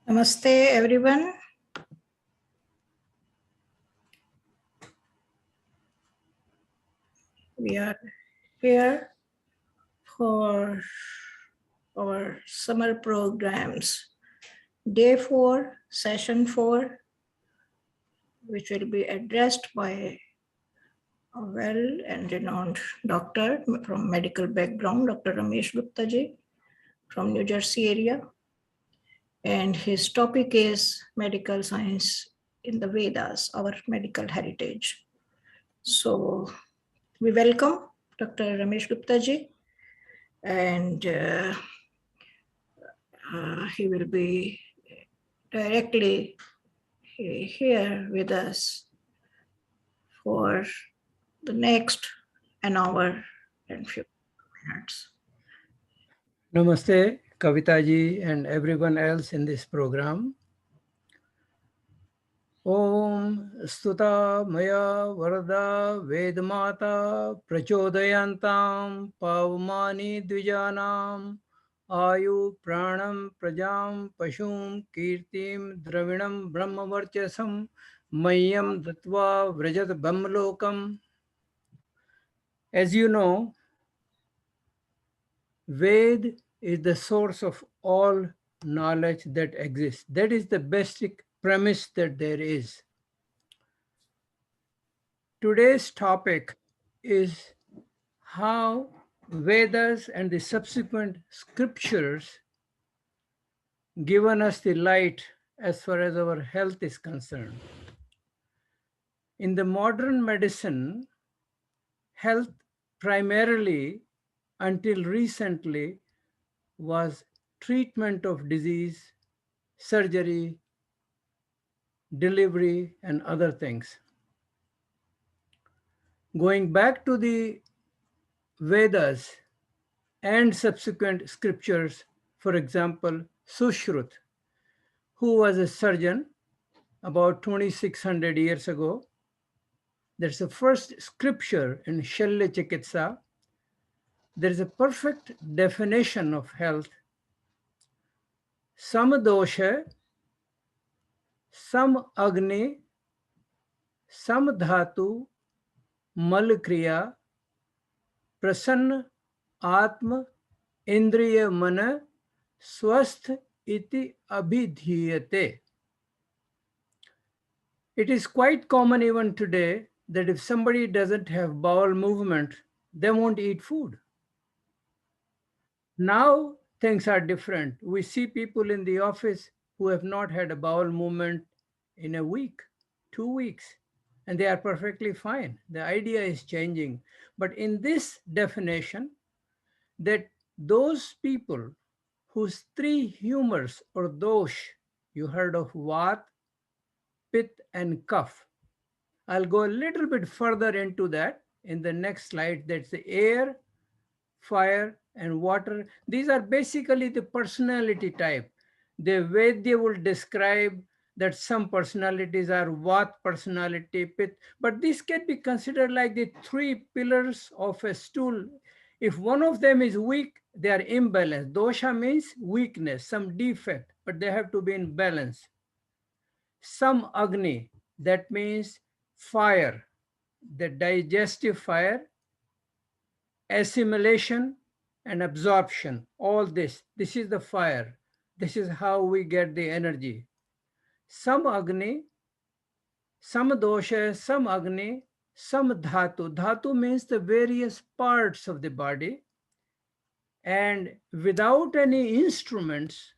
Namaste, everyone. We are here for our summer programs. Day 4, session 4, which will be addressed by a well and renowned doctor from medical background, Dr. Ramesh Gupta ji from New Jersey area. And his topic is medical science in the Vedas, our medical heritage. So we welcome Dr. Ramesh Gupta ji, and he will be directly here with us for the next an hour and few minutes. Namaste, Kavita ji and everyone else in this program. Om Stuta Maya Varada Vedmata Prachodayantam Pavmani Dvijanam Ayu Pranam Prajam Pashum Kirtim Dravinam Brahmavarchasam Mayam Datva Vrajat Bhamlokam. As you know, Ved is the source of all knowledge that exists. That is the basic premise that there is. Today's topic is how Vedas and the subsequent scriptures given us the light as far as our health is concerned. In the modern medicine, health primarily until recently was treatment of disease, surgery, delivery, and other things. Going back to the Vedas and subsequent scriptures, for example, Sushrut, who was a surgeon about 2600 years ago. There's the first scripture in Shalya Chikitsa. There's a perfect definition of health. Samadosha, Sam Agni, Sam Dhatu, Malkriya, Prasanna, Atma, Indriya Mana, Swasth iti abhidhiyate. It is quite common even today that if somebody doesn't have bowel movement, they won't eat food. Now things are different. We see people in the office who have not had a bowel movement in a week, 2 weeks, and they are perfectly fine. The idea is changing. But in this definition, that those people whose three humors or dosh, you heard of Vat, Pit, and Kaph. I'll go a little bit further into that in the next slide. That's the air, fire, and water. These are basically the personality type. The Vedya will describe that some personalities are Vat personality, Pit, but this can be considered like the three pillars of a stool. If one of them is weak, they are imbalanced. Dosha means weakness, some defect, but they have to be in balance. Some Agni, that means fire, the digestive fire, assimilation and absorption, all this is the fire. This is how we get the energy. Some Agni, some dosha, some Agni, some dhatu. Dhatu means the various parts of the body. And without any instruments,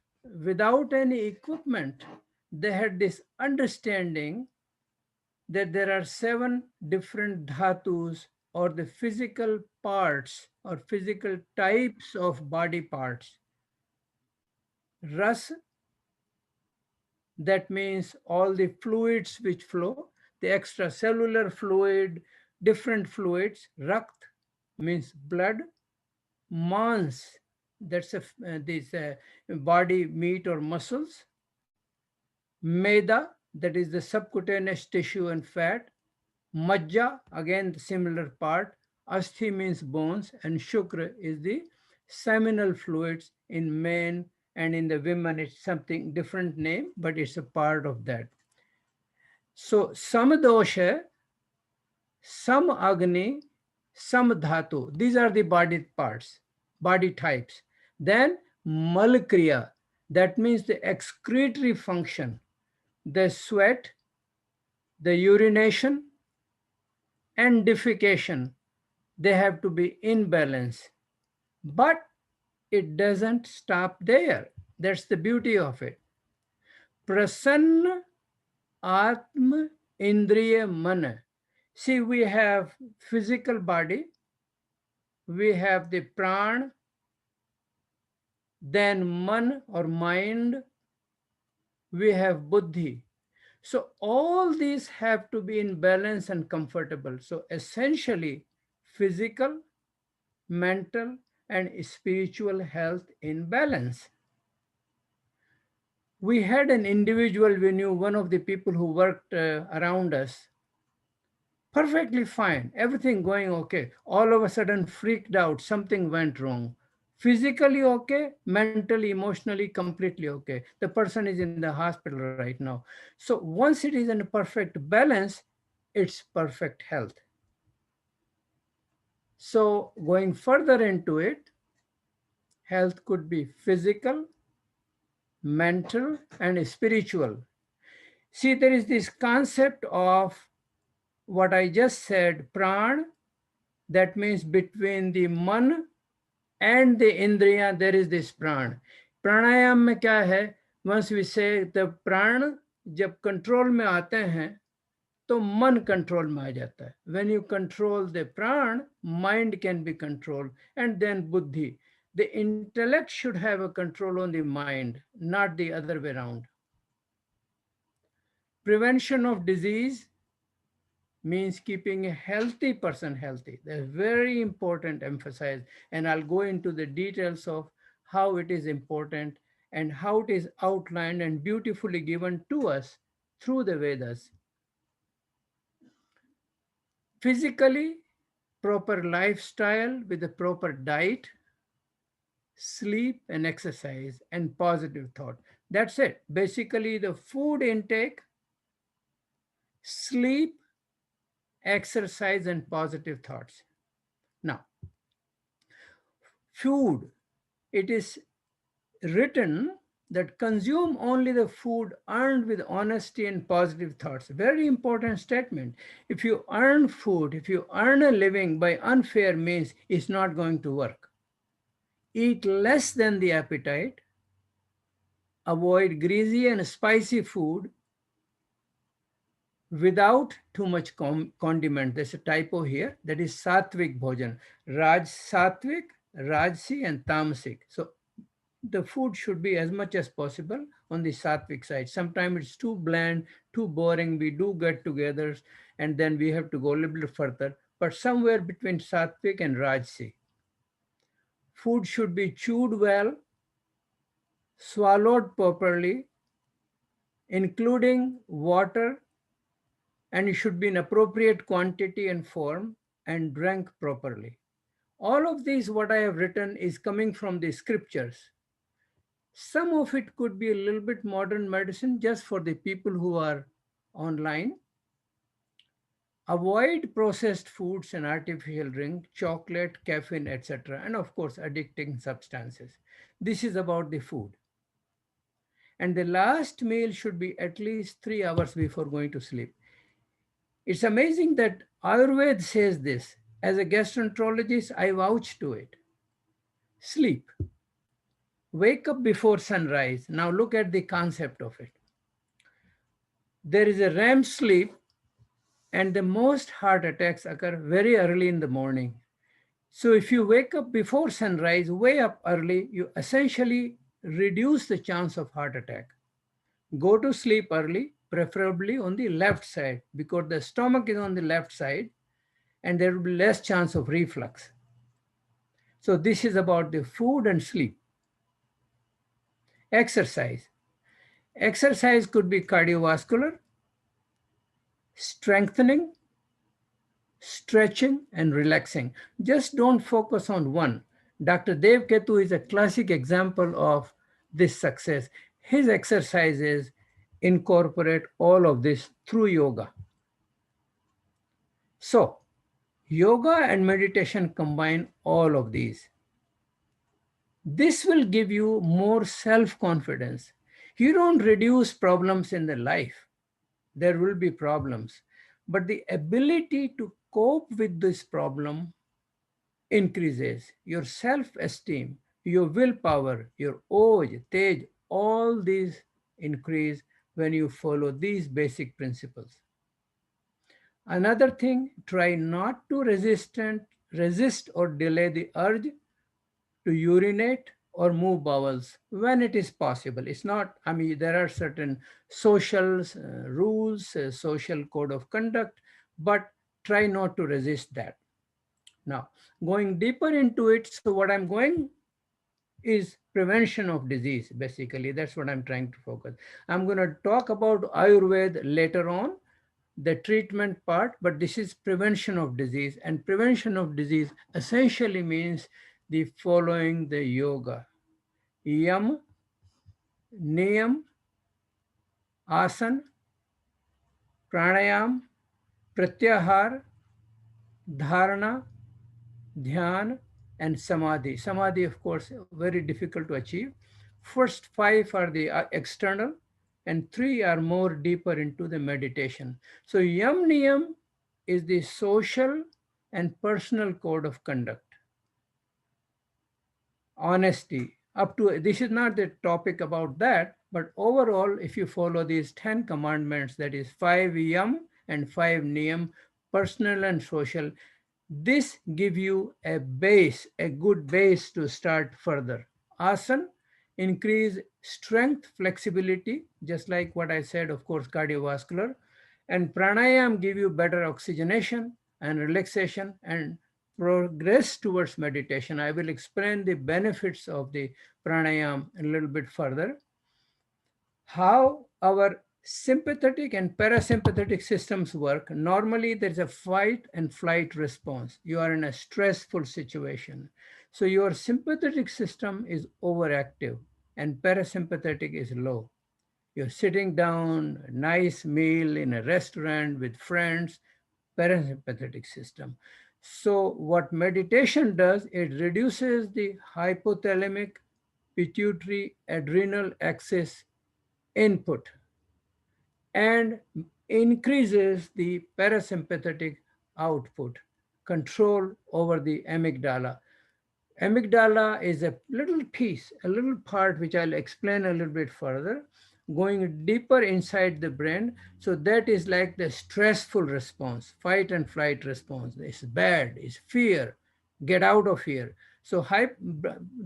without any equipment, they had this understanding that there are 7 different dhatus, or the physical parts or physical types of body parts. Ras, that means all the fluids which flow, the extracellular fluid, different fluids. Rakt means blood. Mans, that's this body meat or muscles. Meda, that is the subcutaneous tissue and fat. Majja, again the similar part. Asthi means bones, and Shukra is the seminal fluids in men and in the women it's something different name, but it's a part of that. So samadosha, some agni, some dhatu. These are the body parts, body types. Then malkriya, that means the excretory function, the sweat, the urination, and defecation. They have to be in balance. But it doesn't stop there. That's the beauty of it. Prasanna Atma Indriya Mana. See, we have physical body, we have the pran, then man or mind, we have buddhi. So all these have to be in balance and comfortable. So essentially, physical, mental, and spiritual health in balance. We had an individual, we knew one of the people who worked around us, perfectly fine, everything going okay. All of a sudden, freaked out, something went wrong. Physically okay, mentally, emotionally, completely okay. The person is in the hospital right now. So once it is in a perfect balance, it's perfect health. So going further into it, health could be physical, mental, and spiritual. See, there is this concept of what I just said, pran, that means between the man and the indriya, there is this pran. प्राणायाम में क्या है, once we say the प्राण जब control में आते हैं तो मन कंट्रोल में आ जाता है. When you control the pran, mind can be controlled, and then buddhi. The intellect should have a control on the mind, not the other way around. Prevention of disease means keeping a healthy person healthy. That's very important emphasize, and I'll go into the details of how it is important and how it is outlined and beautifully given to us through the Vedas. Physically, proper lifestyle with a proper diet, sleep and exercise, and positive thought. That's it. Basically, the food intake, sleep, exercise, and positive thoughts. Now, food, it is written that consume only the food earned with honesty and positive thoughts. Very important statement. If you earn food, if you earn a living by unfair means, it's not going to work. Eat less than the appetite. Avoid greasy and spicy food without too much condiment. There's a typo here. That is sattvic bhojan. Raj sattvic, rajsi, and tamasic. So the food should be as much as possible on the sattvic side. Sometimes it's too bland, too boring. We do get togethers and then we have to go a little bit further. But somewhere between sattvic and rajsi. Food should be chewed well, swallowed properly, including water, and it should be in appropriate quantity and form, and drank properly. All of these, what I have written, is coming from the scriptures. Some of it could be a little bit modern medicine just for the people who are online. Avoid processed foods and artificial drink, chocolate, caffeine, etc. And of course, addicting substances. This is about the food. And the last meal should be at least 3 hours before going to sleep. It's amazing that Ayurveda says this. As a gastroenterologist, I vouch to it. Sleep. Wake up before sunrise. Now look at the concept of it. There is a REM sleep, and the most heart attacks occur very early in the morning. So if you wake up before sunrise, way up early, you essentially reduce the chance of heart attack. Go to sleep early, preferably on the left side, because the stomach is on the left side and there will be less chance of reflux. So this is about the food and sleep. Exercise. Exercise could be cardiovascular, strengthening, stretching, and relaxing. Just don't focus on one. Dr. Dev Ketu is a classic example of this success. His exercises incorporate all of this through yoga. So, yoga and meditation combine all of these. This will give you more self-confidence. You don't reduce problems in the life. There will be problems. But the ability to cope with this problem increases. Your self-esteem, your willpower, your oj, tej, all these increase when you follow these basic principles. Another thing, try not to resist or delay the urge to urinate or move bowels when it is possible. It's not, I mean, there are certain social rules, social code of conduct, but try not to resist that. Now, going deeper into it, so what I'm going is prevention of disease, basically. That's what I'm trying to focus. I'm going to talk about Ayurveda later on, the treatment part, but this is prevention of disease. And prevention of disease essentially means the following the yoga. Yam, Niyam, Asan, Pranayam, Pratyahar, Dharana, Dhyan, and Samadhi. Samadhi, of course, very difficult to achieve. First five are the external, and three are more deeper into the meditation. So Yam Niyam is the social and personal code of conduct. Honesty. Up to, this is not the topic about that, but overall, if you follow these 10 commandments, that is 5 Yam and 5 Niyam, personal and social, this give you a base, a good base to start further. Asana, increase strength, flexibility, just like what I said, of course, cardiovascular. And pranayam give you better oxygenation and relaxation and progress towards meditation. I will explain the benefits of the pranayam a little bit further. How our sympathetic and parasympathetic systems work. Normally, there's a fight and flight response. You are in a stressful situation. So your sympathetic system is overactive and parasympathetic is low. You're sitting down, a nice meal in a restaurant with friends, parasympathetic system. So what meditation does, it reduces the hypothalamic, pituitary, adrenal axis input and increases the parasympathetic output, control over the amygdala. Amygdala is a little piece, a little part which I'll explain a little bit further, going deeper inside the brain. So that is like the stressful response, fight and flight response. It's bad, it's fear, get out of here. So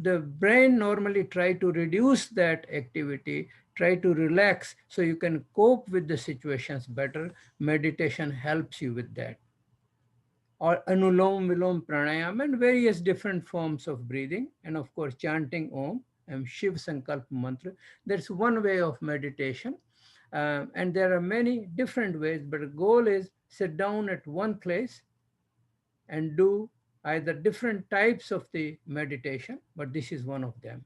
the brain normally try to reduce that activity, try to relax so you can cope with the situations better. Meditation helps you with that. Or anulom vilom pranayam and various different forms of breathing, and of course chanting om and shiv sankalp mantra. That's one way of meditation, and there are many different ways, but the goal is sit down at one place and do either different types of the meditation, but this is one of them.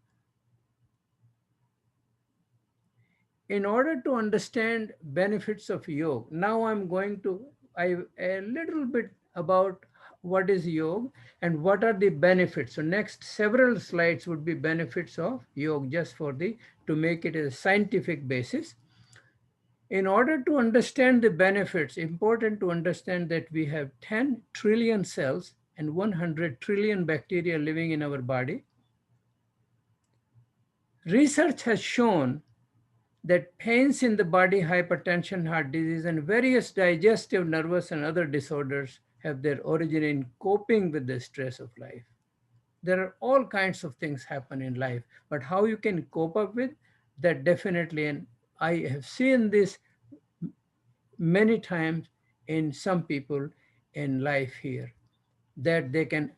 In order to understand benefits of yoga, now I'm going to a little bit about what is yoga and what are the benefits. So next several slides would be benefits of yoga, just for the to make it a scientific basis. In order to understand the benefits, important to understand that we have 10 trillion cells and 100 trillion bacteria living in our body. Research has shown that pains in the body, hypertension, heart disease, and various digestive, nervous, and other disorders have their origin in coping with the stress of life. There are all kinds of things happen in life, but how you can cope up with that, definitely, and I have seen this many times in some people in life here, that they can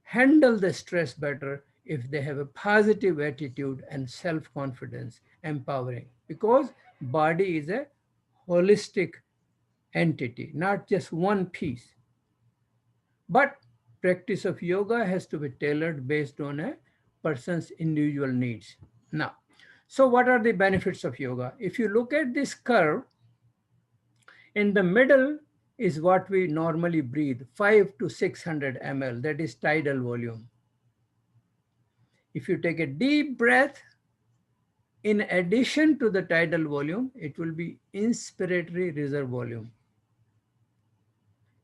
handle the stress better if they have a positive attitude and self-confidence, empowering, because body is a holistic entity, not just one piece. But practice of yoga has to be tailored based on a person's individual needs. Now, So what are the benefits of yoga? If you look at this curve, in the middle is what we normally breathe, 5 to 600 ml, that is tidal volume. If you take a deep breath, in addition to the tidal volume, it will be inspiratory reserve volume.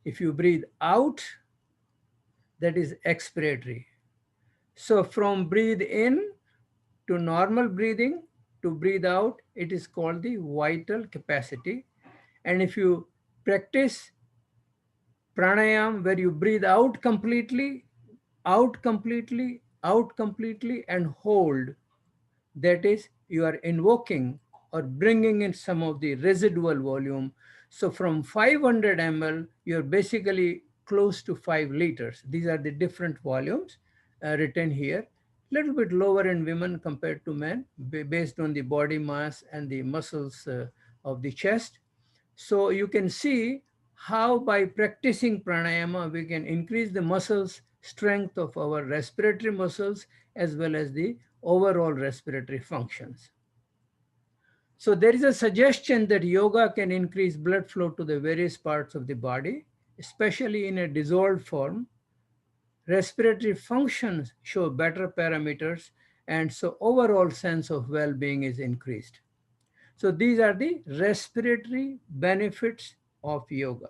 If you breathe out, that is expiratory. So from breathe in to normal breathing to breathe out, it is called the vital capacity. And if you practice pranayam where you breathe out completely, out completely, and hold, that is, you are invoking or bringing in some of the residual volume. So from 500 ml, you're basically close to 5 liters. These are the different volumes written here. Little bit lower in women compared to men based on the body mass and the muscles of the chest. So you can see how by practicing pranayama, we can increase the muscles strength of our respiratory muscles as well as the overall respiratory functions. So there is a suggestion that yoga can increase blood flow to the various parts of the body, especially in a dissolved form. Respiratory functions show better parameters, and so overall sense of well-being is increased. So these are the respiratory benefits of yoga.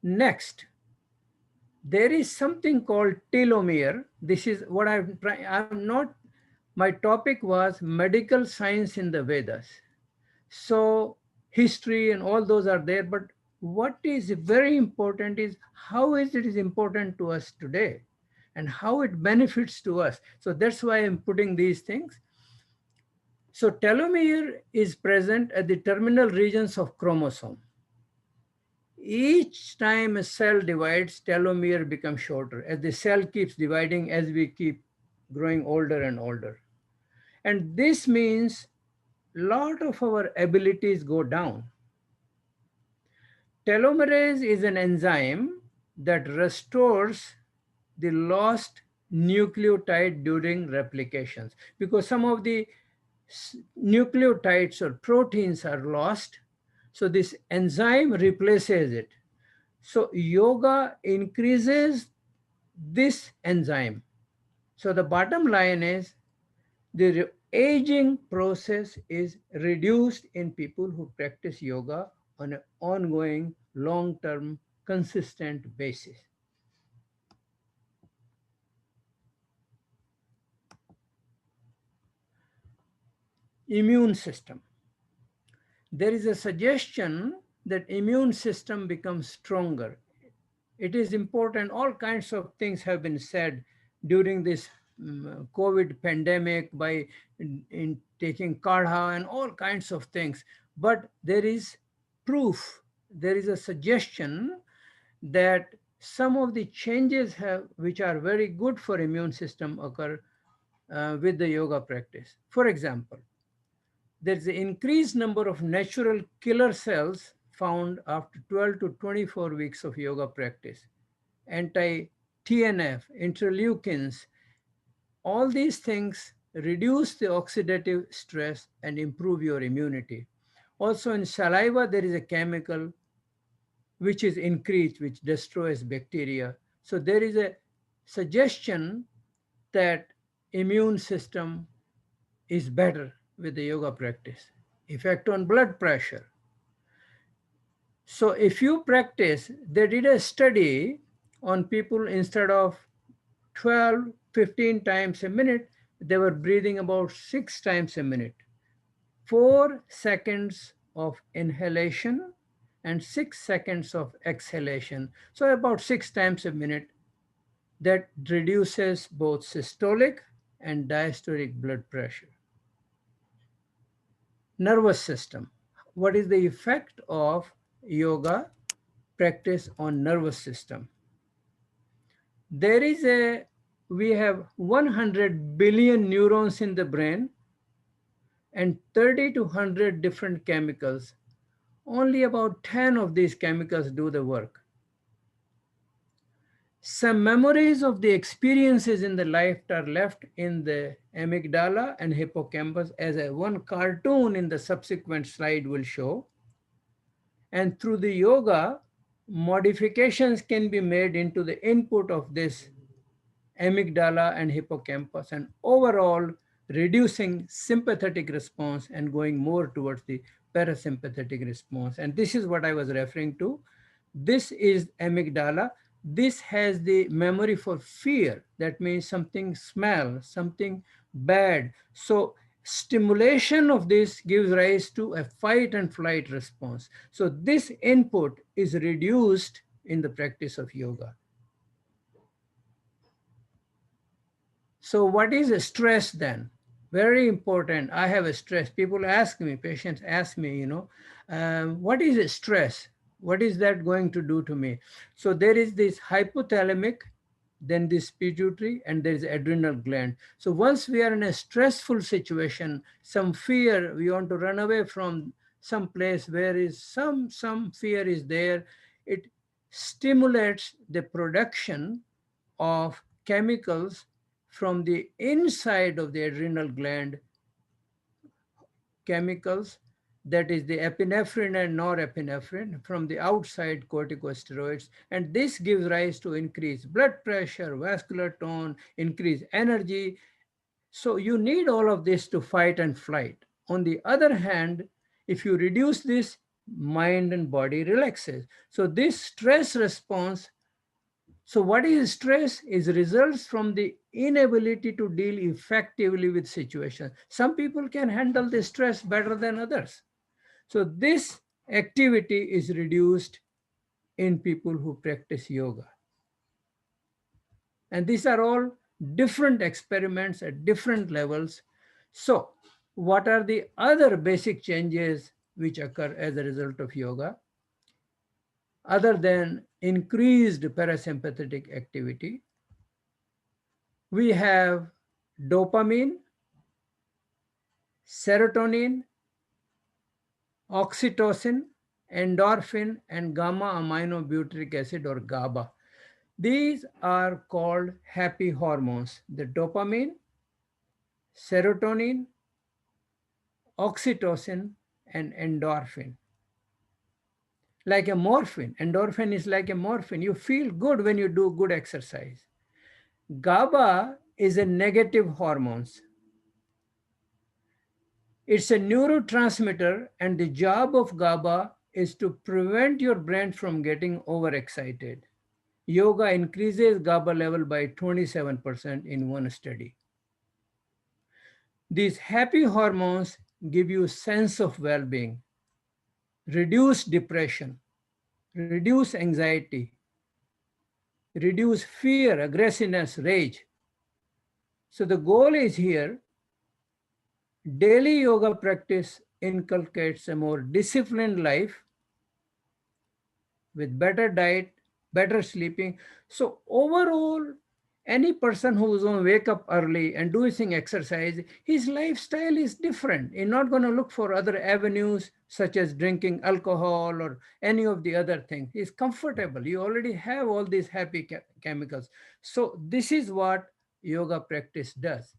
Next, there is something called telomere. This is what I'm not, my topic was medical science in the Vedas. So history and all those are there, but what is very important is how is it is important to us today and how it benefits to us. So that's why I'm putting these things. So telomere is present at the terminal regions of chromosome. Each time a cell divides, telomere becomes shorter as the cell keeps dividing as we keep growing older and older. And this means a lot of our abilities go down. Telomerase is an enzyme that restores the lost nucleotide during replications, because some of the nucleotides or proteins are lost. So this enzyme replaces it. So yoga increases this enzyme. So the bottom line is the aging process is reduced in people who practice yoga on an ongoing, long-term, consistent basis. Immune system. There is a suggestion that immune system becomes stronger. It is important. All kinds of things have been said during this COVID pandemic by in taking kadha and all kinds of things. But there is proof, there is a suggestion that some of the changes which are very good for immune system occur with the yoga practice. For example, there's an increased number of natural killer cells found after 12 to 24 weeks of yoga practice. Anti-TNF, interleukins, all these things reduce the oxidative stress and improve your immunity. Also in saliva, there is a chemical which is increased, which destroys bacteria. So there is a suggestion that immune system is better with the yoga practice. Effect on blood pressure. So if you practice, they did a study on people, instead of 12, 15 times a minute, they were breathing about 6 times a minute. 4 seconds of inhalation and 6 seconds of exhalation. So about 6 times a minute. That reduces both systolic and diastolic blood pressure. Nervous system. What is the effect of yoga practice on nervous system? We have 100 billion neurons in the brain and 30 to 100 different chemicals. Only about 10 of these chemicals do the work. Some memories of the experiences in the life are left in the amygdala and hippocampus, as one cartoon in the subsequent slide will show. And through the yoga, modifications can be made into the input of this amygdala and hippocampus, and overall reducing sympathetic response and going more towards the parasympathetic response. And this is what I was referring to. This is amygdala. This has the memory for fear. That means something smell, something bad. So stimulation of this gives rise to a fight and flight response. So this input is reduced in the practice of yoga. So what is stress then? Very important. I have a stress. People ask me, patients ask me, what is stress? What is that going to do to me? So there is this hypothalamic, then this pituitary, and there is adrenal gland. So once we are in a stressful situation, some fear, we want to run away from some place where is some fear is there, it stimulates the production of chemicals from the inside of the adrenal gland, chemicals, that is the epinephrine and norepinephrine, from the outside corticosteroids, and this gives rise to increased blood pressure, vascular tone, increased energy. So you need all of this to fight and flight. On the other hand, if you reduce this, mind and body relaxes. So this stress response, so what is stress? Is results from the inability to deal effectively with situations. Some people can handle the stress better than others. So this activity is reduced in people who practice yoga. And these are all different experiments at different levels. So what are the other basic changes which occur as a result of yoga? Other than increased parasympathetic activity, we have dopamine, serotonin, oxytocin, endorphin, and gamma aminobutyric acid, or GABA. These are called happy hormones. The dopamine, serotonin, oxytocin, and endorphin. Like a morphine. Endorphin is like a morphine. You feel good when you do good exercise. GABA is a negative hormone. It's a neurotransmitter, and the job of GABA is to prevent your brain from getting overexcited. Yoga increases GABA level by 27% in one study. These happy hormones give you sense of well-being, reduce depression, reduce anxiety, reduce fear, aggressiveness, rage. So the goal is here, daily yoga practice inculcates a more disciplined life with better diet, better sleeping. So overall, any person who is going to wake up early and doing exercise, his lifestyle is different. He's not going to look for other avenues such as drinking alcohol or any of the other things. He's comfortable. You already have all these happy chemicals. So this is what yoga practice does.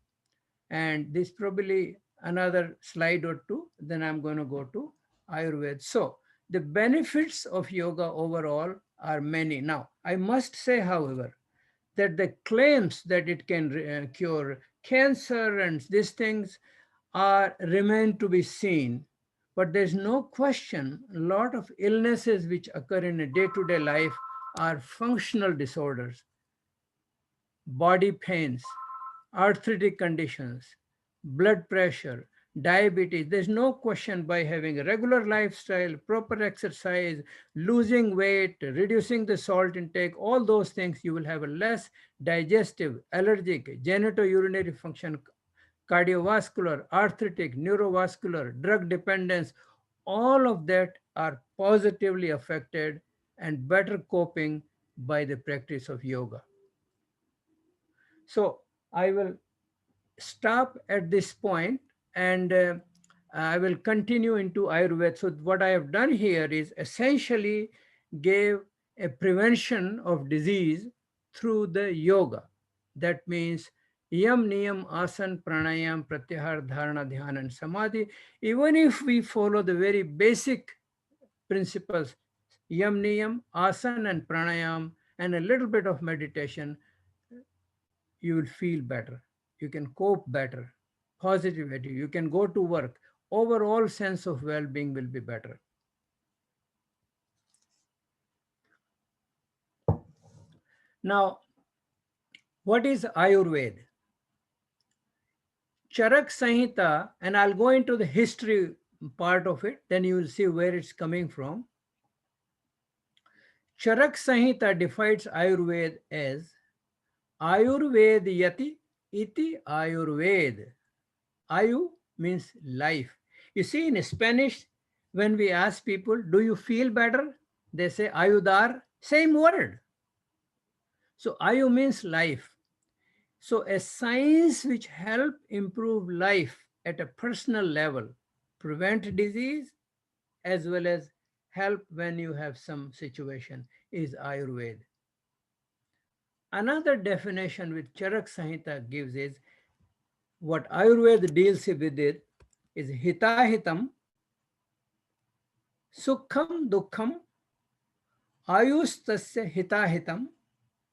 And this probably another slide or two, then I'm going to go to Ayurveda. So the benefits of yoga overall are many. Now, I must say, however, that the claims that it can cure cancer and these things are remain to be seen. But there's no question, a lot of illnesses which occur in a day-to-day life are functional disorders, body pains, arthritic conditions, blood pressure, diabetes. There's no question, by having a regular lifestyle, proper exercise, losing weight, reducing the salt intake, all those things, you will have a less digestive, allergic, genitourinary function, cardiovascular, arthritic, neurovascular, drug dependence. All of that are positively affected and better coping by the practice of yoga. So I will stop at this point, and I will continue into Ayurveda. So what I have done here is essentially gave a prevention of disease through the yoga. That means yam, niyam, asan, pranayam, pratyahar, dharana, dhyana, and samadhi. Even if we follow the very basic principles, yam, niyam, asan, and pranayam, and a little bit of meditation, you will feel better. You can cope better. Positivity. You can go to work. Overall sense of well-being will be better. Now, what is Ayurveda? Charak Samhita, and I'll go into the history part of it, then you will see where it's coming from. Charak Samhita defines Ayurveda as Ayurvedayati iti Ayurveda. Ayu means life. You see, in Spanish, when we ask people, do you feel better? They say ayudar, same word. So ayu means life. So a science which help improve life at a personal level, prevent disease as well as help when you have some situation is Ayurveda. Another definition which Charak Samhita gives is what Ayurveda deals with it is hitahitam, sukham dukham, ayustasya hitahitam,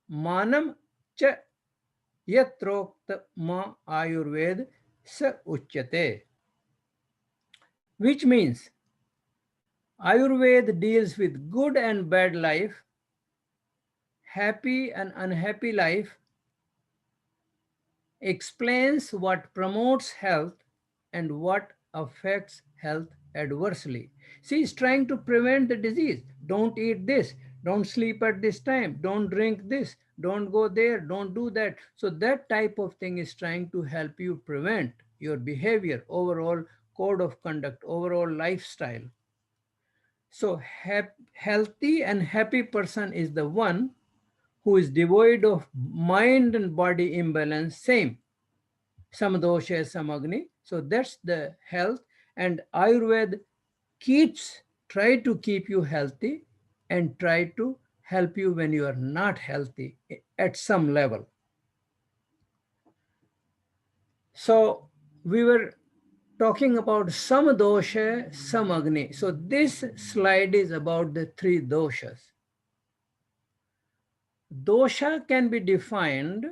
manam cha yatrokta ma ayurved sa uchyate. Which means Ayurveda deals with good and bad life, happy and unhappy life, explains what promotes health and what affects health adversely. See, he's trying to prevent the disease. Don't eat this, don't sleep at this time, don't drink this, don't go there, don't do that. So that type of thing is trying to help you prevent your behavior, overall code of conduct, overall lifestyle. So healthy and happy person is the one who is devoid of mind and body imbalance, same samadosha, samagni. So that's the health. And Ayurveda try to keep you healthy and try to help you when you are not healthy at some level. So we were talking about samadosha, samagni. So this slide is about the three doshas. Dosha can be defined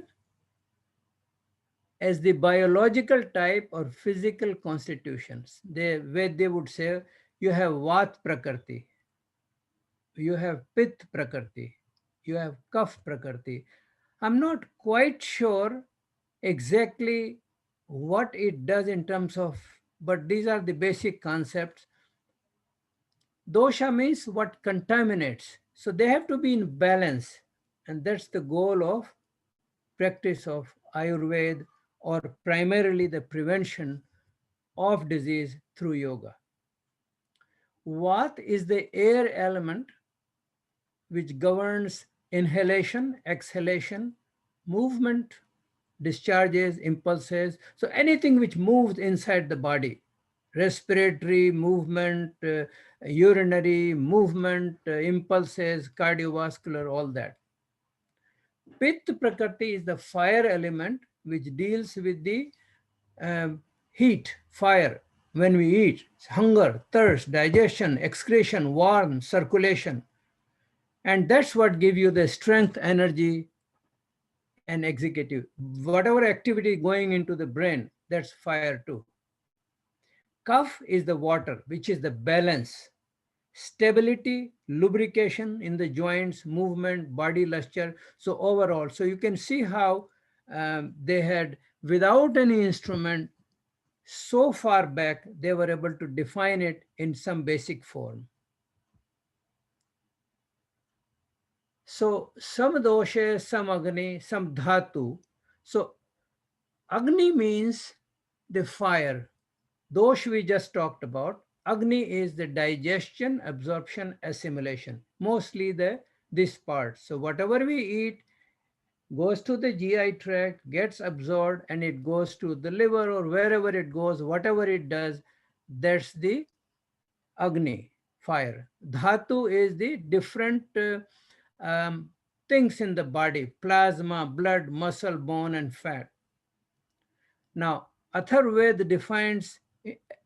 as the biological type or physical constitutions. Where they would say you have Vat Prakriti, you have Pith Prakriti, you have Kaph Prakriti. I'm not quite sure exactly what it does in terms of, but these are the basic concepts. Dosha means what contaminates. So they have to be in balance. And that's the goal of practice of Ayurveda or primarily the prevention of disease through yoga. Vat is the air element which governs inhalation, exhalation, movement, discharges, impulses. So anything which moves inside the body, respiratory movement, urinary movement, impulses, cardiovascular, all that. Pith Prakriti is the fire element which deals with the heat, fire, when we eat, hunger, thirst, digestion, excretion, warmth, circulation. And that's what gives you the strength, energy, and executive. Whatever activity going into the brain, that's fire too. Kaph is the water, which is the balance, stability, lubrication in the joints, movement, body luster. So overall, so you can see how they had, without any instrument, so far back, they were able to define it in some basic form. So some dosha, some agni, some dhatu. So agni means the fire. Dosh we just talked about. Agni is the digestion, absorption, assimilation. Mostly this part. So whatever we eat goes to the GI tract, gets absorbed, and it goes to the liver or wherever it goes, whatever it does, that's the Agni, fire. Dhatu is the different things in the body: plasma, blood, muscle, bone, and fat. Now, Atharvaveda defines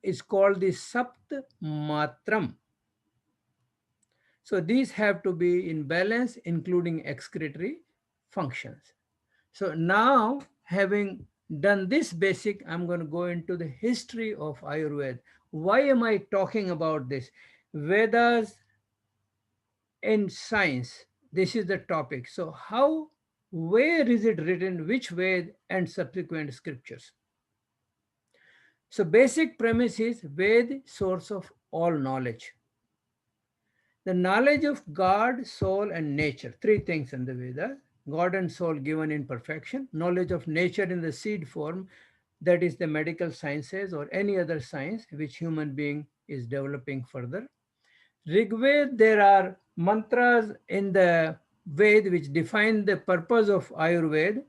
is called the Sapt Matram. So these have to be in balance, including excretory functions. So now, having done this basic, I'm going to go into the history of Ayurveda. Why am I talking about this? Vedas in science. This is the topic. So how, where is it written, which Ved and subsequent scriptures? So basic premise is Ved, source of all knowledge. The knowledge of God, soul, and nature. Three things in the Vedas. God and soul given in perfection. Knowledge of nature in the seed form, that is the medical sciences or any other science which human being is developing further. Rigved, there are mantras in the Ved which define the purpose of Ayurveda,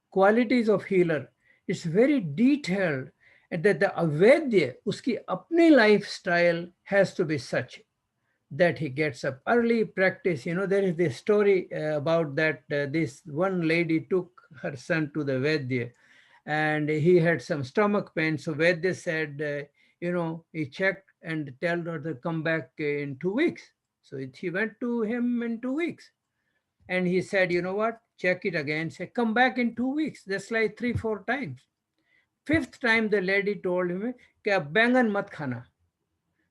qualities of healer. It's very detailed, and that the Avedya, uski apni lifestyle has to be such that he gets up early, practice. There is this story about that this one lady took her son to the Vaidya, and he had some stomach pain. So Vaidya said, he checked and tell her to come back in 2 weeks. So he went to him in 2 weeks. And he said, you know what, check it again. Say, come back in 2 weeks. That's like 3, 4 times. Fifth time, the lady told him, कि अब बैंगन मत खाना.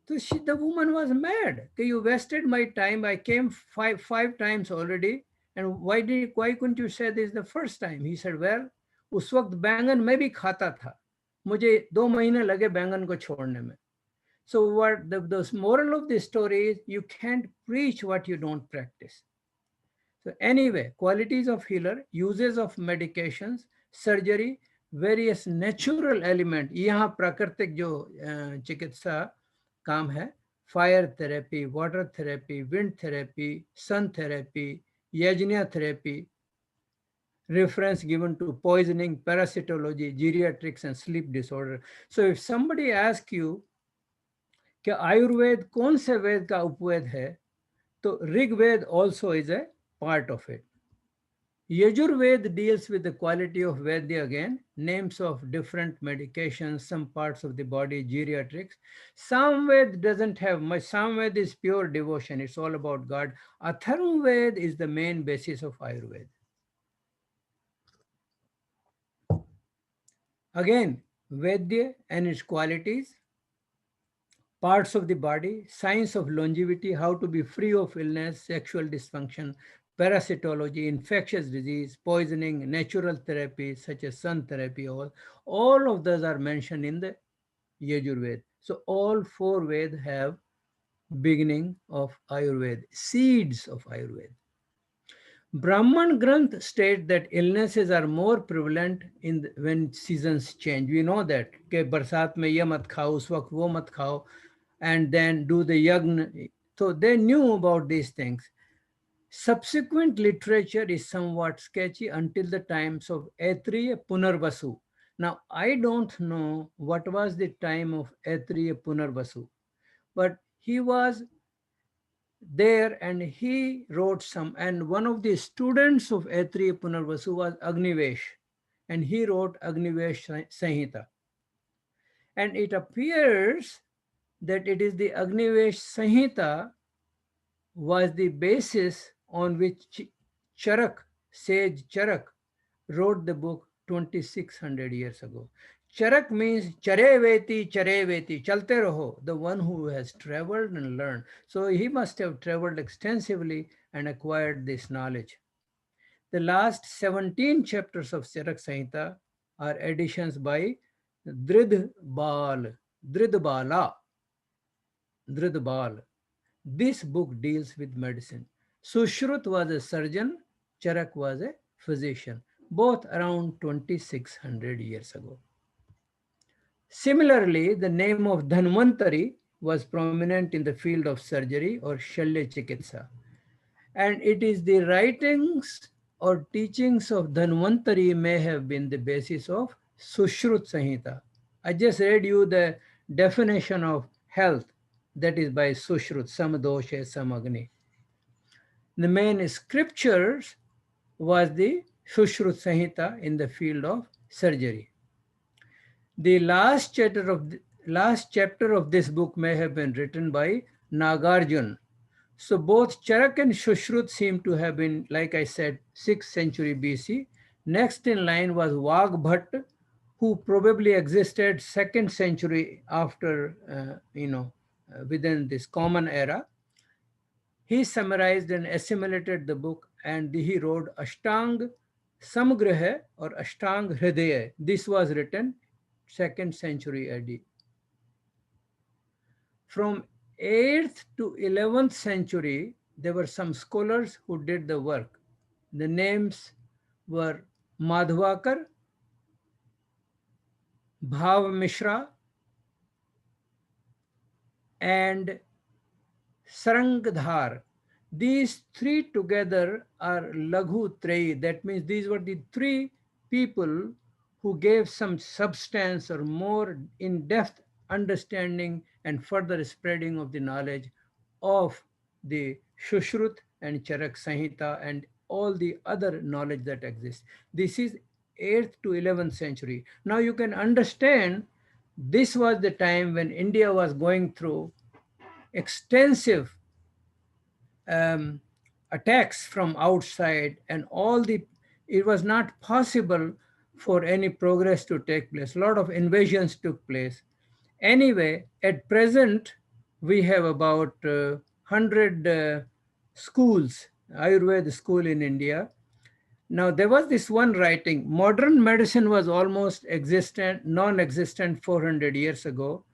So the woman was mad. Okay, you wasted my time. I came five times already. And why couldn't you say this the first time? He said, well, उस वक्त बैंगन मैं भी खाता था. मुझे 2 महीने लगे बैंगन को छोड़ने में. So what the moral of this story is, you can't preach what you don't practice. So anyway, qualities of healer, uses of medications, surgery, various natural element. यहाँ प्राकृतिक जो चिकित्सा काम है, fire therapy, water therapy, wind therapy, sun therapy, yajna therapy, reference given to poisoning, parasitology, geriatrics, and sleep disorder. So if somebody asks you कि आयुर्वेद कौन से वेद का उपवेद है, तो Rigveda also is a part of it. Yajurved deals with the quality of Vedya again, names of different medications, some parts of the body, geriatrics. Samved doesn't have much. Samved is pure devotion. It's all about God. Atharvaved is the main basis of Ayurveda. Again, Vedya and its qualities, parts of the body, science of longevity, how to be free of illness, sexual dysfunction, parasitology, infectious disease, poisoning, natural therapy such as sun therapy, all of those are mentioned in the Yajurveda. So all 4 Veda have beginning of Ayurveda, seeds of Ayurveda. Brahman Granth states that illnesses are more prevalent when seasons change. We know that कि बरसात में ये मत खाओ, उस वक्त वो मत खाओ, and then do the yagna. So they knew about these things. Subsequent literature is somewhat sketchy until the times of Aitriya Punarvasu. Now, I don't know what was the time of Aitriya Punarvasu, but he was there and he wrote some, and one of the students of Aitriya Punarvasu was Agnivesh, and he wrote Agnivesh Sanhita. And it appears that it is the Agnivesh Sanhita was the basis on which Charak, sage Charak, wrote the book 2600 years ago. Charak means chareveti, chalte raho, the one who has traveled and learned. So he must have traveled extensively and acquired this knowledge. The last 17 chapters of Charak Samhita are additions by Dridbala. This book deals with medicine. Sushrut was a surgeon, Charak was a physician, both around 2600 years ago. Similarly, the name of Dhanvantari was prominent in the field of surgery or Shalya Chikitsa. And it is the writings or teachings of Dhanvantari may have been the basis of Sushrut Samhita. I just read you the definition of health, that is by Sushrut, Samadosha Samagni. The main scriptures was the Sushrut Samhita in the field of surgery. The last chapter of this book may have been written by Nagarjuna. So both Charak and Shushrut seem to have been, like I said, 6th century BC. Next in line was Vagbhat, who probably existed 2nd century after, within this common era. He summarized and assimilated the book, and he wrote Ashtang Samgraha or Ashtang Hridaya. This was written 2nd century AD. From 8th to 11th century, there were some scholars who did the work. The names were Madhvakar, Bhav Mishra, and Sarangdhar. These three together are Laghu Treyi. That means these were the three people who gave some substance or more in-depth understanding and further spreading of the knowledge of the Shushrut and Charak Samhita and all the other knowledge that exists. This is 8th to 11th century. Now you can understand this was the time when India was going through extensive um, attacks from outside, and it was not possible for any progress to take place. A lot of invasions took place. Anyway, at present we have about 100 schools, Ayurveda school in India. Now there was this one writing, modern medicine was almost non-existent 400 years ago,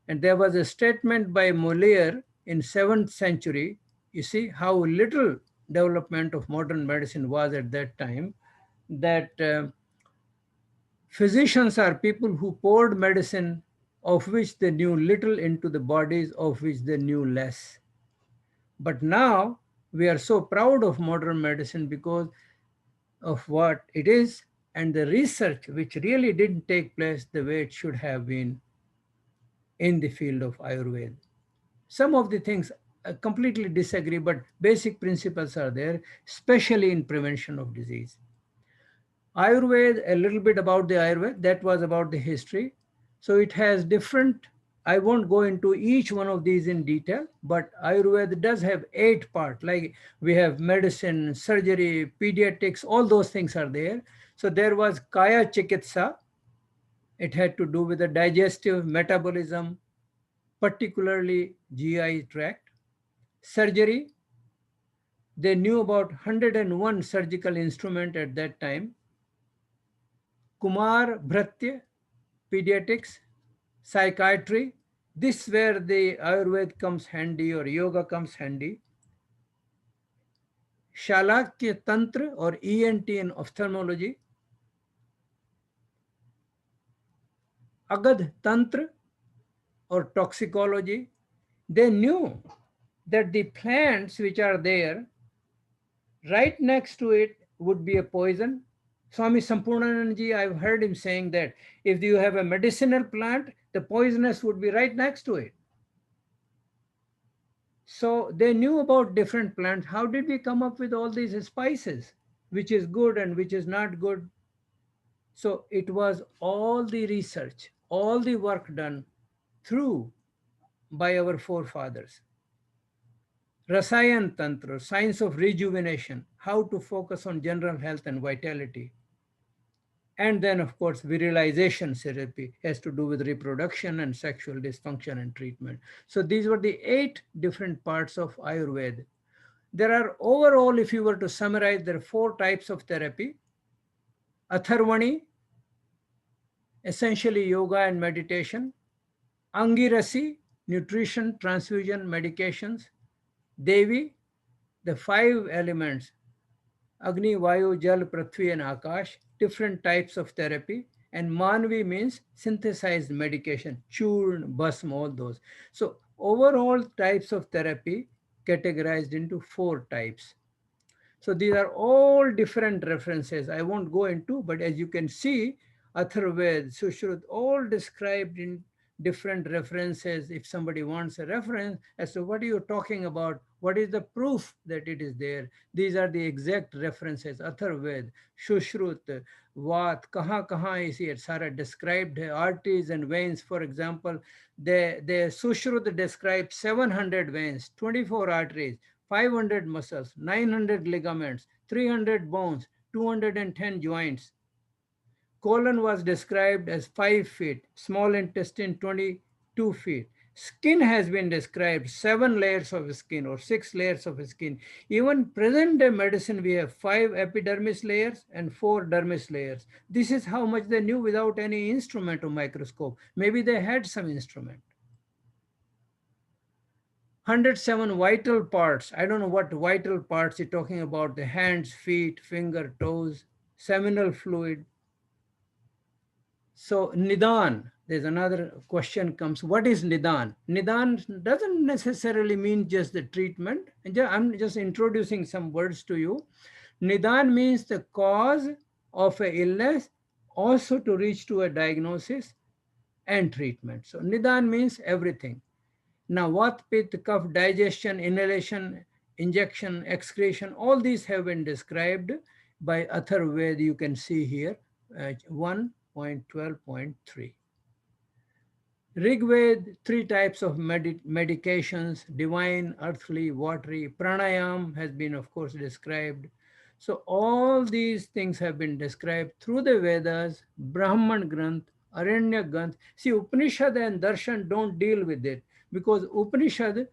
and there was a statement by Molière in 7th century. You see how little development of modern medicine was at that time, that physicians are people who poured medicine of which they knew little into the bodies of which they knew less. But now we are so proud of modern medicine because of what it is and the research which really didn't take place the way it should have been in the field of Ayurveda. Some of the things I completely disagree, but basic principles are there, especially in prevention of disease. Ayurveda, a little bit about the Ayurveda, that was about the history. So it has different, I won't go into each one of these in detail, but Ayurveda does have 8 parts, like we have medicine, surgery, pediatrics, all those things are there. So there was Kaya Chikitsa, it had to do with the digestive metabolism, particularly GI tract. Surgery, they knew about 101 surgical instruments at that time. Kumar Bhratya, pediatrics, psychiatry. This is where the Ayurveda comes handy or yoga comes handy. Shalakya Tantra or ENT in ophthalmology. Agad Tantra or toxicology. They knew that the plants which are there, right next to it would be a poison. Swami Sampurnananji, I've heard him saying that if you have a medicinal plant, the poisonous would be right next to it. So they knew about different plants. How did we come up with all these spices, which is good and which is not good? So it was all the research, all the work done through by our forefathers. Rasayan Tantra, science of rejuvenation, how to focus on general health and vitality. And then, of course, virilization therapy has to do with reproduction and sexual dysfunction and treatment. So these were the 8 different parts of Ayurveda. There are overall, if you were to summarize, there are 4 types of therapy. Atharvani, essentially yoga and meditation. Angirasi, nutrition, transfusion, medications. Devi, the 5 elements, Agni, Vayu, Jal, Prithvi, and Akash, different types of therapy. And Manvi means synthesized medication, churn, basm, all those. So overall types of therapy categorized into 4 types. So these are all different references. I won't go into, but as you can see, Atharvaved, Sushrut, all described in different references. If somebody wants a reference as to what are you talking about, what is the proof that it is there, these are the exact references. Atharved, Shushrut, Vat, kahan is here. Sarah described arteries and veins. For example, the Sushrut describes 700 veins, 24 arteries, 500 muscles, 900 ligaments, 300 bones, 210 joints. Colon was described as 5 feet, small intestine 22 feet. Skin has been described 7 layers of skin or 6 layers of skin. Even present day medicine, we have 5 epidermis layers and 4 dermis layers. This is how much they knew without any instrument or microscope. Maybe they had some instrument. 107 vital parts. I don't know what vital parts you're talking about. The hands, feet, finger, toes, seminal fluid. So Nidan, there's another question comes. What is Nidan? Nidan doesn't necessarily mean just the treatment. I'm just introducing some words to you. Nidan means the cause of a illness, also to reach to a diagnosis and treatment. So Nidan means everything. Now, Vat, Pitta, Kapha, digestion, inhalation, injection, excretion, all these have been described by Atharved, you can see here, 1.12.3. Rigved, 3 types of medications, divine, earthly, watery. Pranayam has been, of course, described. So all these things have been described through the Vedas, Brahman Granth, Aranya Granth. See, Upanishad and Darshan don't deal with it because Upanishad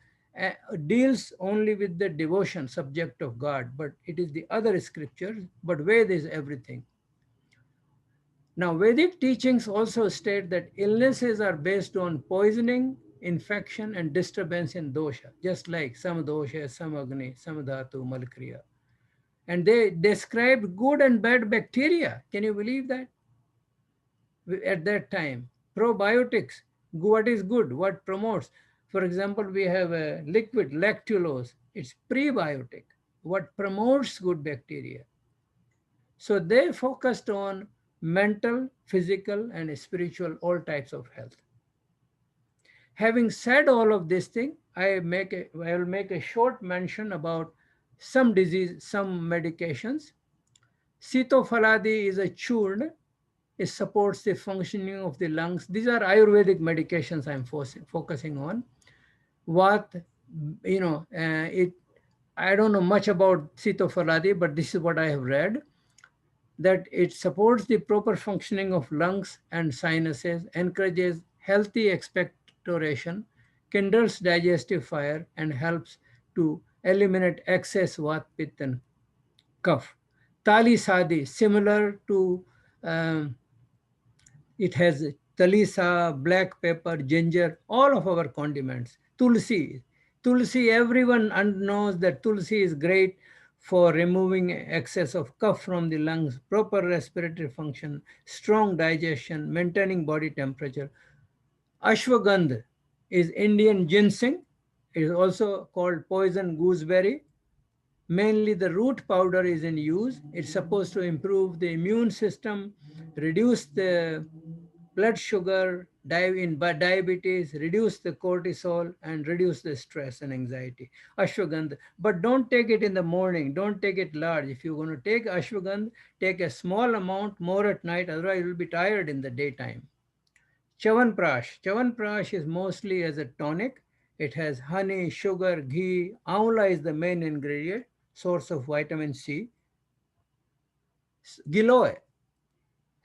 deals only with the devotion subject of God, but it is the other scriptures, but Ved is everything. Now, Vedic teachings also state that illnesses are based on poisoning, infection, and disturbance in dosha, just like some dosha, some agni, some dhatu, malkriya. And they described good and bad bacteria. Can you believe that? At that time, probiotics, what is good, what promotes. For example, we have a liquid lactulose, it's prebiotic, what promotes good bacteria. So they focused on mental, physical, and spiritual, all types of health. Having said all of this thing, I will make a short mention about some disease, some medications. Sitofaladi is a churn. It supports the functioning of the lungs. These are Ayurvedic medications I'm focusing on. What, I don't know much about Sitofaladi, but this is what I have read, that it supports the proper functioning of lungs and sinuses, encourages healthy expectoration, kindles digestive fire, and helps to eliminate excess vat, pitta, and cough. Tali sadi, similar to, it has talisa, black pepper, ginger, all of our condiments. Tulsi. Tulsi, everyone knows that Tulsi is great for removing excess of cough from the lungs, proper respiratory function, strong digestion, maintaining body temperature. Ashwagandha is Indian ginseng. It is also called poison gooseberry. Mainly the root powder is in use. It's supposed to improve the immune system, reduce the blood sugar, diabetes, reduce the cortisol, and reduce the stress and anxiety. Ashwagandha. But don't take it in the morning. Don't take it large. If you're going to take ashwagandha, take a small amount, more at night. Otherwise, you'll be tired in the daytime. Chawanprash. Chawanprash is mostly as a tonic. It has honey, sugar, ghee. Amla is the main ingredient, source of vitamin C. Giloy.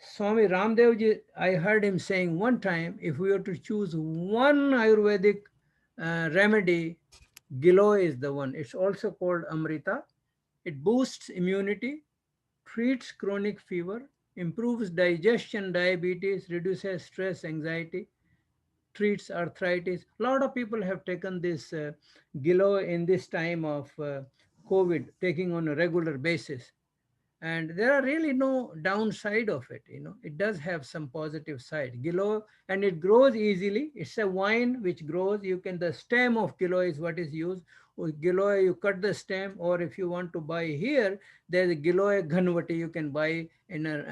Swami Ramdev ji, I heard him saying one time, if we were to choose one Ayurvedic remedy, Giloy is the one. It's also called Amrita. It boosts immunity, treats chronic fever, improves digestion, diabetes, reduces stress, anxiety, treats arthritis. A lot of people have taken this Giloy in this time of COVID, taking on a regular basis. And there are really no downside of it. It does have some positive side. Giloy, and it grows easily. It's a vine which grows. The stem of giloy is what is used. With Giloy, you cut the stem, or if you want to buy here, there's a Giloy Ghanvati you can buy in a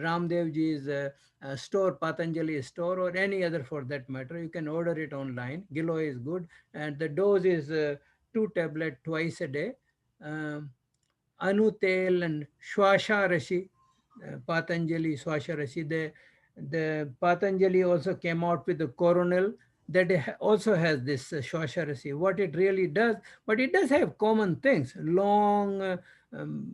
Ramdevji's store, Patanjali store, or any other for that matter. You can order it online. Giloy is good, and the dose is 2 tablets twice a day. Um, Anutel and Shwasha Rashi, Patanjali Swasha Rashi. The Patanjali also came out with the coronal that also has this Shwasha Rashi. What it really does, but it does have common things, long,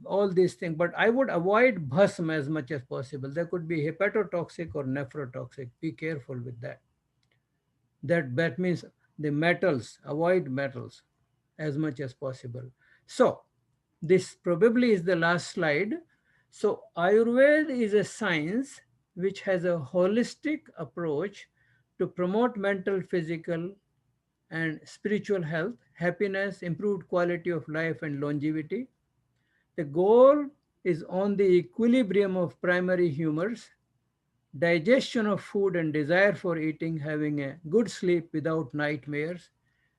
all these things. But I would avoid bhasm as much as possible. There could be hepatotoxic or nephrotoxic. Be careful with that. That means the metals, avoid metals as much as possible. So this probably is the last slide. So Ayurveda is a science which has a holistic approach to promote mental, physical, and spiritual health, happiness, improved quality of life, and longevity. The goal is on the equilibrium of primary humors, digestion of food and desire for eating, having a good sleep without nightmares,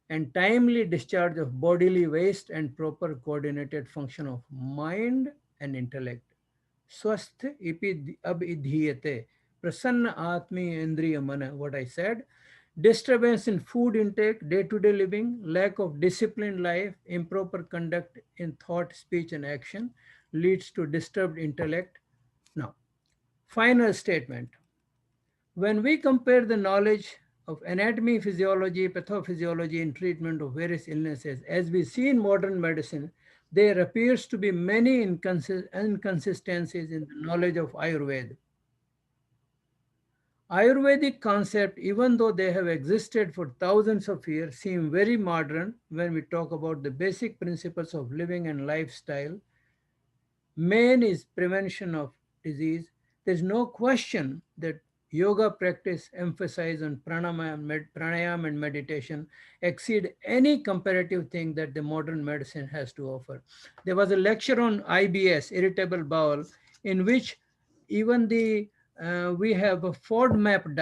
and timely discharge of bodily waste and proper coordinated function of mind and intellect. Swasth abidhiyate. Prasanna atmi indriya mana. What I said. Disturbance in food intake, day-to-day living, lack of disciplined life, improper conduct in thought, speech, and action leads to disturbed intellect. Now, final statement. When we compare the knowledge of anatomy, physiology, pathophysiology, and treatment of various illnesses, as we see in modern medicine, there appears to be many inconsistencies in the knowledge of Ayurveda. Ayurvedic concepts, even though they have existed for thousands of years, seem very modern when we talk about the basic principles of living and lifestyle. Main is prevention of disease. There's no question that yoga practice emphasis on pranayam and meditation exceed any comparative thing that the modern medicine has to offer. There was a lecture on IBS, irritable bowel, in which even we have a FODMAP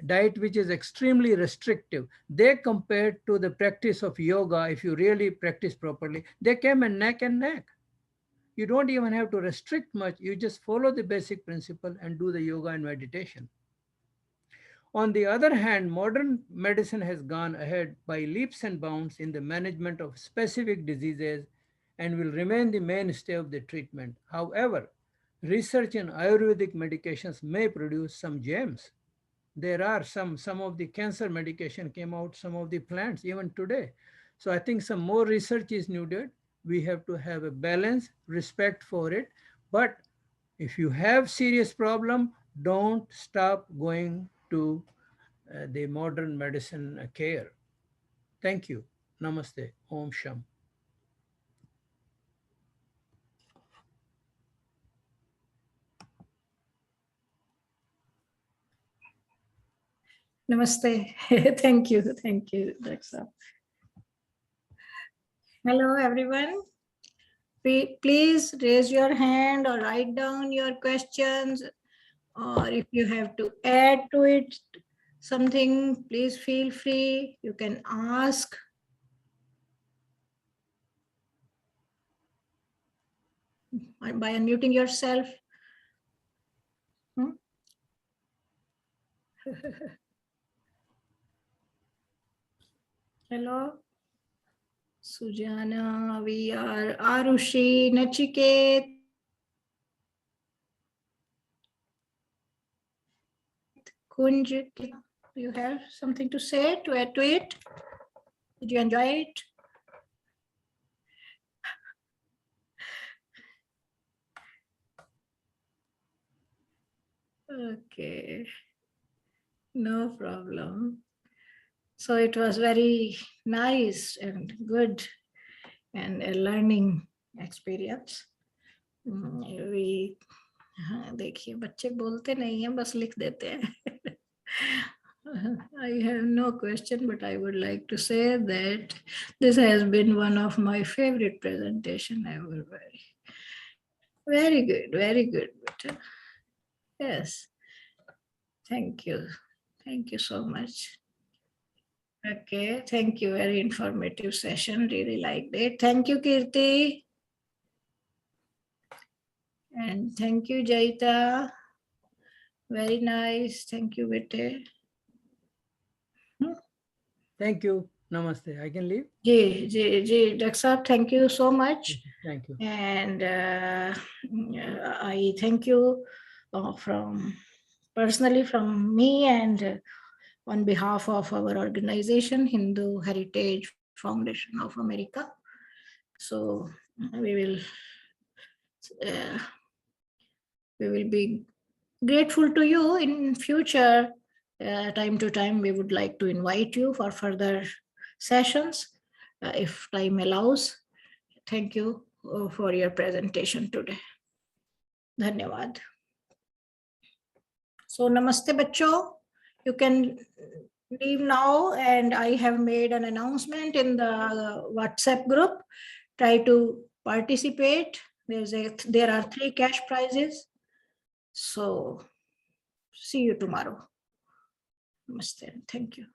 diet which is extremely restrictive. They compared to the practice of yoga, if you really practice properly, they came in neck and neck. You don't even have to restrict much. You just follow the basic principle and do the yoga and meditation. On the other hand, modern medicine has gone ahead by leaps and bounds in the management of specific diseases and will remain the mainstay of the treatment. However, research in Ayurvedic medications may produce some gems. There are some of the cancer medication came out, some of the plants even today. So I think some more research is needed. We have to have a balance, respect for it. But if you have serious problem, don't stop going to the modern medicine care. Thank you. Namaste. Om Sham. Namaste. Thank you, Daksa. Hello, everyone. Please raise your hand or write down your questions, or if you have to add to it something, please feel free. You can ask. By unmuting yourself. Hello, Sujana, we are Arushi, Nachiket. Kunj, you have something to say, to add to it? Did you enjoy it? Okay, no problem. So it was very nice and good and a learning experience. We देखिए बच्चे बोलते नहीं हैं बस लिख देते हैं. I have no question, but I would like to say that this has been one of my favorite presentation ever. Very good, very good. Yes, thank you so much. Okay, thank you. Very informative session. Really liked it. Thank you, Kirti. And thank you, Jaita. Very nice. Thank you, Bete. Thank you. Namaste. I can leave? Daksab, thank you so much. Thank you. And I thank you personally from me and on behalf of our organization, Hindu Heritage Foundation of America. So uh, we will be grateful to you in future. Time to time, we would like to invite you for further sessions if time allows. Thank you for your presentation today. Dhanyawad. So namaste bachcho. You can leave now, and I have made an announcement in the WhatsApp group. Try to participate. There are 3 cash prizes. So see you tomorrow. Namaste. Thank you.